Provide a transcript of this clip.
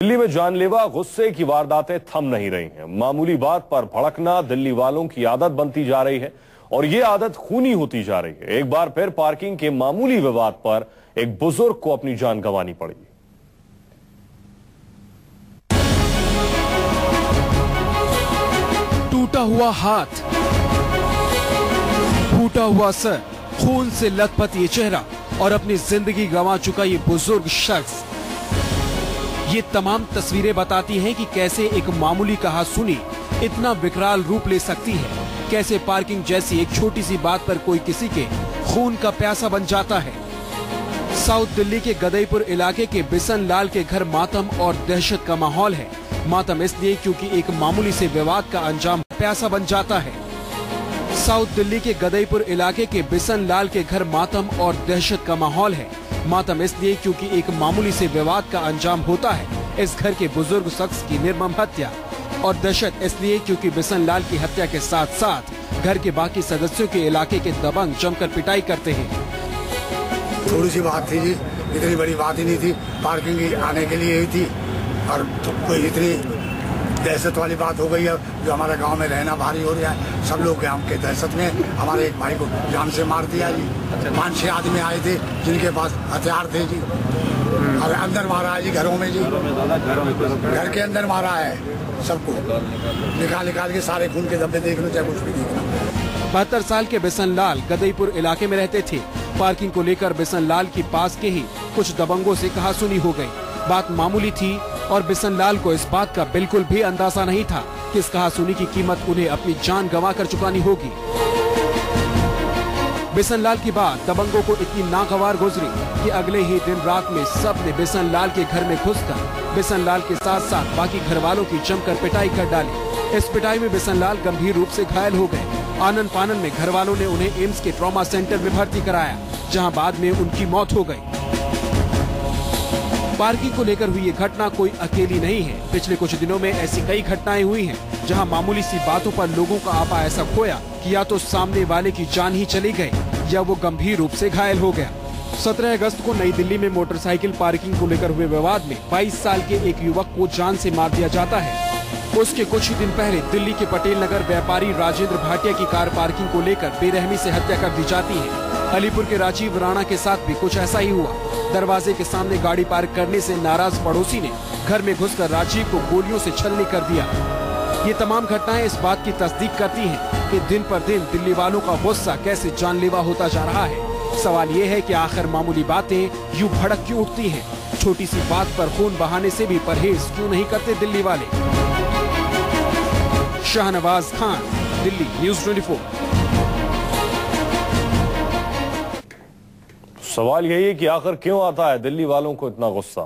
दिल्ली में जानलेवा गुस्से की वारदातें थम नहीं रही हैं। मामूली बात पर भड़कना दिल्ली वालों की आदत बनती जा रही है और ये आदत खूनी होती जा रही है। एक बार फिर पार्किंग के मामूली विवाद पर एक बुजुर्ग को अपनी जान गंवानी पड़ी। टूटा हुआ हाथ, फूटा हुआ सर, खून से लथपथ ये चेहरा और अपनी जिंदगी गंवा चुका ये बुजुर्ग शख्स। ये तमाम तस्वीरें बताती हैं कि कैसे एक मामूली कहासुनी इतना विकराल रूप ले सकती है। कैसे पार्किंग जैसी एक छोटी सी बात पर कोई किसी के खून का प्यासा बन जाता है। साउथ दिल्ली के गदईपुर इलाके के बिशन लाल के घर मातम और दहशत का माहौल है। मातम इसलिए क्योंकि एक मामूली से विवाद का अंजाम प्यासा बन जाता है। साउथ दिल्ली के गदईपुर इलाके के बिशन लाल के घर मातम और दहशत का माहौल है। मातम इसलिए क्योंकि एक मामूली से विवाद का अंजाम होता है इस घर के बुजुर्ग शख्स की निर्मम हत्या, और दहशत इसलिए क्योंकि बिशन लाल की हत्या के साथ साथ घर के बाकी सदस्यों के इलाके के दबंग जमकर पिटाई करते हैं। थोड़ी सी बात थी जी, इतनी बड़ी बात ही नहीं थी। पार्किंग आने के लिए ही थी और तो कोई इतनी दहशत वाली बात हो गई है जो हमारे गांव में रहना भारी हो रहा है। सब लोग गांव के दहशत में हमारे एक भाई को जान से मार दिया जी। 5-6 आदमी आए थे जिनके पास हथियार थे जी, और अंदर मारा है जी, घरों में जी, घर के अंदर मारा है सबको। निकाल के सारे खून के धब्बे देख लो, चाहे कुछ भी देखना। 72 साल के बिशन लाल गदईपुर इलाके में रहते थे। पार्किंग को लेकर बिशन लाल की पास के ही कुछ दबंगों से कहासुनी हो गई। बात मामूली थी और बिशन लाल को इस बात का बिल्कुल भी अंदाजा नहीं था कि इस कहासुनी की कीमत उन्हें अपनी जान गंवा कर चुकानी होगी। बिशन लाल की बात दबंगों को इतनी नागवार गुजरी कि अगले ही दिन रात में सब ने बिशन लाल के घर में घुसकर बिशन लाल के साथ साथ बाकी घर वालों की जमकर पिटाई कर डाली। इस पिटाई में बिशन लाल गंभीर रूप से घायल हो गए। आनन फानन में घर वालों ने उन्हें एम्स के ट्रॉमा सेंटर में भर्ती कराया, जहां बाद में उनकी मौत हो गई। पार्किंग को लेकर हुई ये घटना कोई अकेली नहीं है। पिछले कुछ दिनों में ऐसी कई घटनाएं हुई हैं, जहां मामूली सी बातों पर लोगों का आपा ऐसा खोया कि या तो सामने वाले की जान ही चली गई या वो गंभीर रूप से घायल हो गया। 17 अगस्त को नई दिल्ली में मोटरसाइकिल पार्किंग को लेकर हुए विवाद में 22 साल के एक युवक को जान से मार दिया जाता है। उसके कुछ ही दिन पहले दिल्ली के पटेल नगर व्यापारी राजेंद्र भाटिया की कार पार्किंग को लेकर बेरहमी से हत्या कर दी जाती है। अलीपुर के राजीव राणा के साथ भी कुछ ऐसा ही हुआ। दरवाजे के सामने गाड़ी पार्क करने से नाराज पड़ोसी ने घर में घुसकर राजीव को गोलियों से छलनी कर दिया। ये तमाम घटनाएं इस बात की तस्दीक करती हैं कि दिन पर दिन दिल्ली वालों का गुस्सा कैसे जानलेवा होता जा रहा है। सवाल ये है कि आखिर मामूली बातें यूं भड़क क्यों उठती हैं? छोटी सी बात पर खून बहाने से भी परहेज क्यों नहीं करते दिल्ली वाले? शाहनवाज खान, दिल्ली न्यूज़ 24। सवाल यही है कि आखिर क्यों आता है दिल्ली वालों को इतना गुस्सा।